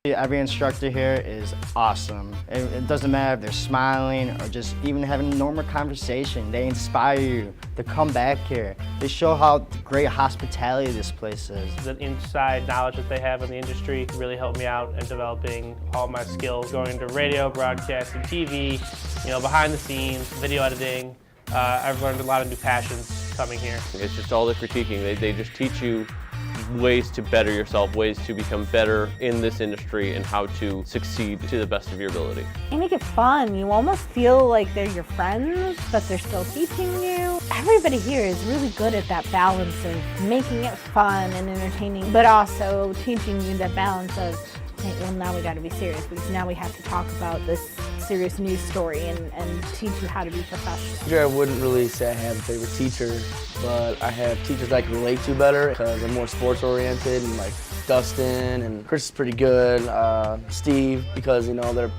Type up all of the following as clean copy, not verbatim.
Every instructor here is awesome. It doesn't matter if they're smiling or just even having a normal conversation. They inspire you to come back here. They show how great hospitality this place is. The inside knowledge that they have in the industry really helped me out in developing all my skills, going into radio, broadcasting, TV, behind the scenes, video editing. I've learned a lot of new passions coming here. It's just all the critiquing. They just teach you ways to better yourself, ways to become better in this industry and how to succeed to the best of your ability. They make it fun. You almost feel like they're your friends, but they're still teaching you. Everybody here is really good at that balance of making it fun and entertaining, but also teaching you that balance of, hey, well, now we got to be serious because now we have to talk about this serious news story and teach you how to be professional. I wouldn't really say I have a favorite teacher, but I have teachers I can relate to better because I'm more sports oriented, and like Dustin and Chris is pretty good, Steve, because they're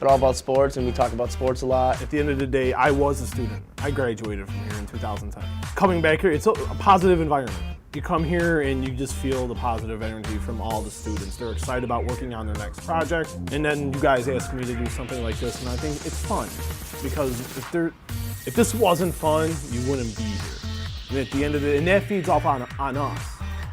all about sports and we talk about sports a lot. At the end of the day, I was a student. I graduated from here in 2010. Coming back here, it's a positive environment. You come here and you just feel the positive energy from all the students. They're excited about working on their next project. And then you guys ask me to do something like this, and I think it's fun. Because if this wasn't fun, you wouldn't be here. And at the end of the day, and that feeds off on us.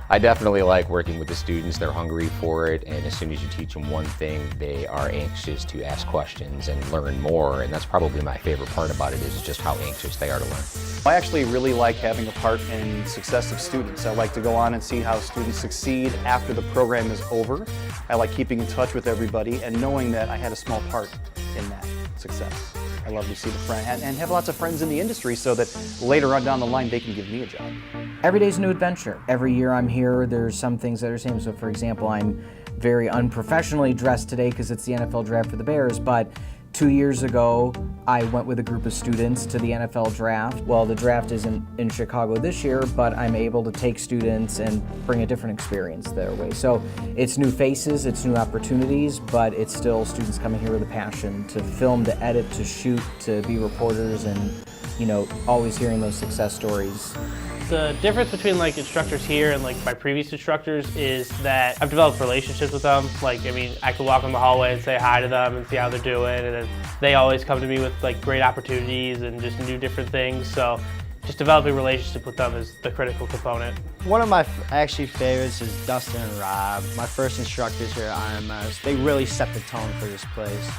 I definitely like working with the students. They're hungry for it, and as soon as you teach them one thing, they are anxious to ask questions and learn more, and that's probably my favorite part about it, is just how anxious they are to learn. I actually really like having a part in success of students. I like to go on and see how students succeed after the program is over. I like keeping in touch with everybody and knowing that I had a small part in that success. I love to see the friend and have lots of friends in the industry so that later on down the line they can give me a job. Every day's a new adventure. Every year I'm here, there's some things that are the same. So for example, I'm very unprofessionally dressed today because it's the NFL draft for the Bears, but 2 years ago, I went with a group of students to the NFL draft. Well, the draft isn't in Chicago this year, but I'm able to take students and bring a different experience their way. So it's new faces, it's new opportunities, but it's still students coming here with a passion to film, to edit, to shoot, to be reporters, and always hearing those success stories. The difference between instructors here and my previous instructors is that I've developed relationships with them. I could walk in the hallway and say hi to them and see how they're doing, and then they always come to me with great opportunities and just new different things. So just developing a relationship with them is the critical component. One of my favorites is Dustin and Rob, my first instructors here at IMS. They really set the tone for this place.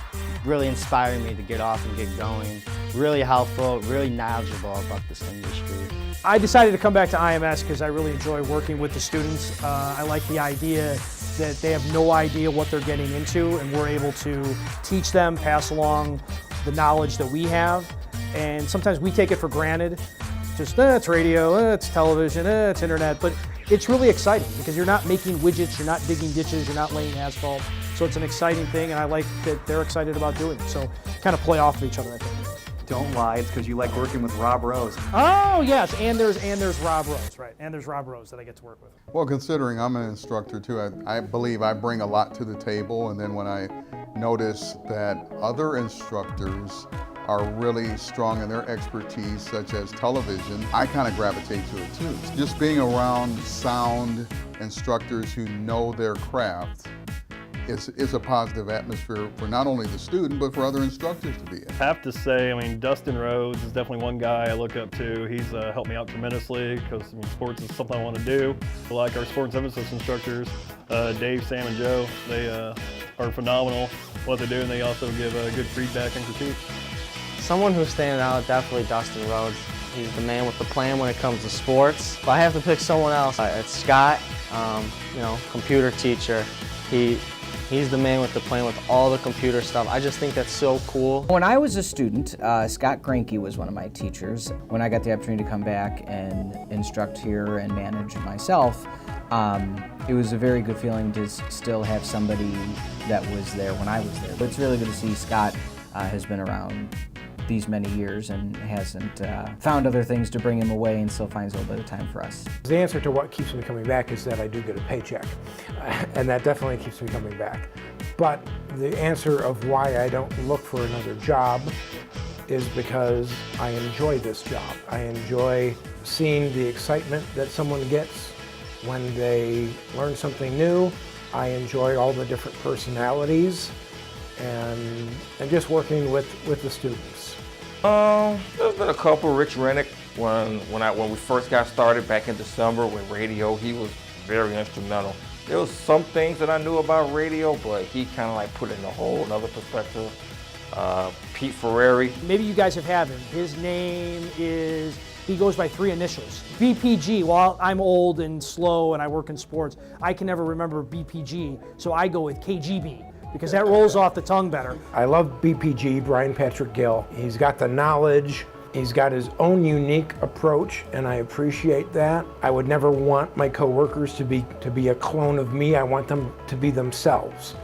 Really inspired me to get off and get going. Really helpful, really knowledgeable about this industry. I decided to come back to IMS because I really enjoy working with the students. I like the idea that they have no idea what they're getting into, and we're able to teach them, pass along the knowledge that we have. And sometimes we take it for granted. Just, it's radio, it's television, it's internet, but it's really exciting because you're not making widgets, you're not digging ditches, you're not laying asphalt. So it's an exciting thing, and I like that they're excited about doing it. So kind of play off of each other, I think. Don't lie, it's because you like working with Rob Rose. Oh yes, and there's Rob Rose, right? And there's Rob Rose that I get to work with. Well, considering I'm an instructor too, I believe I bring a lot to the table, and then when I notice that other instructors are really strong in their expertise, such as television, I kind of gravitate to it too. Just being around sound instructors who know their craft is a positive atmosphere for not only the student, but for other instructors to be in. I have to say, Dustin Rhodes is definitely one guy I look up to. He's helped me out tremendously because sports is something I want to do. I like our sports emphasis instructors, Dave, Sam, and Joe. They are phenomenal what they do, and they also give good feedback and critique. Someone who's standing out, definitely Dustin Rhodes. He's the man with the plan when it comes to sports. If I have to pick someone else, it's Scott, computer teacher. He's the man with the plan with all the computer stuff. I just think that's so cool. When I was a student, Scott Granke was one of my teachers. When I got the opportunity to come back and instruct here and manage myself, it was a very good feeling to still have somebody that was there when I was there. But it's really good to see Scott has been around these many years and hasn't found other things to bring him away, and still finds a little bit of time for us. The answer to what keeps me coming back is that I do get a paycheck, and that definitely keeps me coming back. But the answer of why I don't look for another job is because I enjoy this job. I enjoy seeing the excitement that someone gets when they learn something new. I enjoy all the different personalities and just working with the students. There's been a couple. Rich Rennick, when we first got started back in December with radio, he was very instrumental. There was some things that I knew about radio, but he kind of like put it in a whole another perspective. Pete Ferrari. Maybe you guys have had him. His name is, he goes by 3 initials. BPG. While I'm old and slow and I work in sports, I can never remember BPG, so I go with KGB because that rolls off the tongue better. I love BPG, Brian Patrick Gill. He's got the knowledge. He's got his own unique approach, and I appreciate that. I would never want my coworkers to be a clone of me. I want them to be themselves,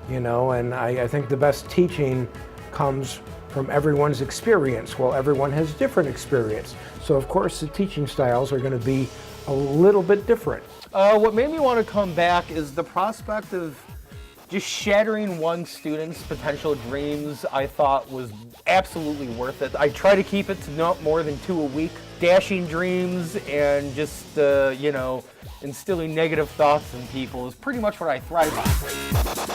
you know, and I think the best teaching comes from everyone's experience. Well, everyone has different experience. So of course the teaching styles are going to be a little bit different. What made me want to come back is the prospect of just shattering one student's potential dreams. I thought was absolutely worth it. I try to keep it to not more than 2 a week. Dashing dreams and just, you know, instilling negative thoughts in people is pretty much what I thrive on.